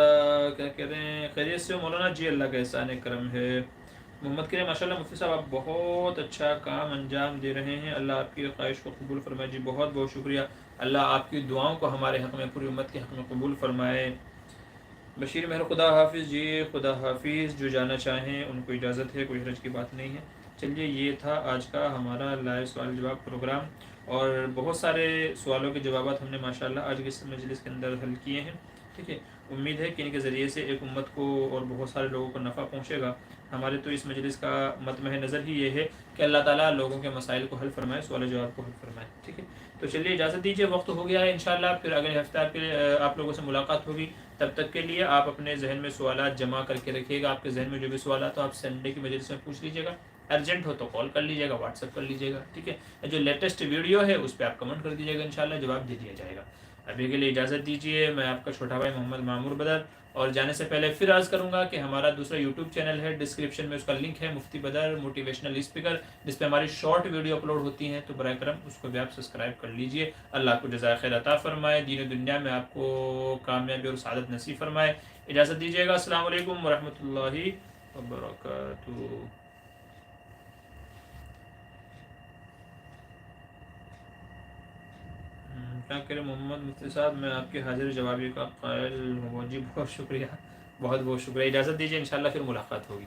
کیا کہہ رہے ہیں؟ خیریت سے ہو مولانا؟ جی اللہ کا احسان کرم ہے۔ محمد کریم ماشاء اللہ مفتی صاحب آپ بہت اچھا کام انجام دے رہے ہیں، اللہ آپ کی خواہش کو قبول فرمائے۔ جی بہت بہت شکریہ، اللہ آپ کی دعاؤں کو ہمارے حق میں، پوری امت کے حق میں قبول فرمائے۔ بشیر مہر خدا حافظ۔ جی خدا حافظ، جو جانا چاہیں ان کو اجازت ہے، کوئی حرج کی بات نہیں ہے۔ چلیے یہ تھا آج کا ہمارا لائیو سوال جواب پروگرام، اور بہت سارے سوالوں کے جوابات ہم نے ماشاءاللہ آج کے مجلس کے اندر حل کیے ہیں، ٹھیک ہے۔ امید ہے کہ ان کے ذریعے سے ایک امت کو اور بہت سارے لوگوں کو نفع پہنچے گا۔ ہمارے تو اس مجلس کا مطمع نظر ہی یہ ہے کہ اللہ تعالیٰ لوگوں کے مسائل کو حل فرمائے، سوال جواب کو حل فرمائے، ٹھیک ہے۔ تو چلیے اجازت دیجیے، وقت ہو گیا ہے، انشاءاللہ پھر اگلے ہفتے آپ لوگوں سے ملاقات ہوگی، تب تک کے لیے آپ اپنے ذہن میں سوالات جمع کر کے رکھیے گا، آپ کے ذہن میں جو بھی سوالات ہو آپ سنڈے کی مجلس میں پوچھ لیجیے گا، ارجنٹ ہو تو کال کر لیجیے گا، واٹس ایپ کر لیجیے گا، ٹھیک ہے۔ جو لیٹسٹ ویڈیو ہے اس پہ آپ کمنٹ کر دیجیے گا، انشاءاللہ جواب دے دیا جائے گا۔ ابھی کے لیے اجازت دیجیے، میں آپ کا چھوٹا بھائی محمد معمور بدر، اور جانے سے پہلے پھر عرض کروں گا کہ ہمارا دوسرا یوٹیوب چینل ہے، ڈسکرپشن میں اس کا لنک ہے، مفتی بدر موٹیویشنل اسپیکر، جس پہ ہماری شارٹ ویڈیو اپلوڈ ہوتی ہیں، تو برائے کرم اس کو بھی آپ سبسکرائب کر لیجیے۔ اللہ آپ کو جزائے خیر عطا فرمائے، دین و دنیا میں آپ کو کامیابی اور سعادت نصیب فرمائے۔ اجازت دیجیے گا، السلام علیکم ورحمۃ اللہ وبرکاتہ۔ کیا کریں محمد مفتی صاحب، میں آپ کی حاضر جوابی کا قائل ہوں۔ جی بہت شکریہ، بہت بہت شکریہ، اجازت دیجیے، انشاءاللہ پھر ملاقات ہوگی۔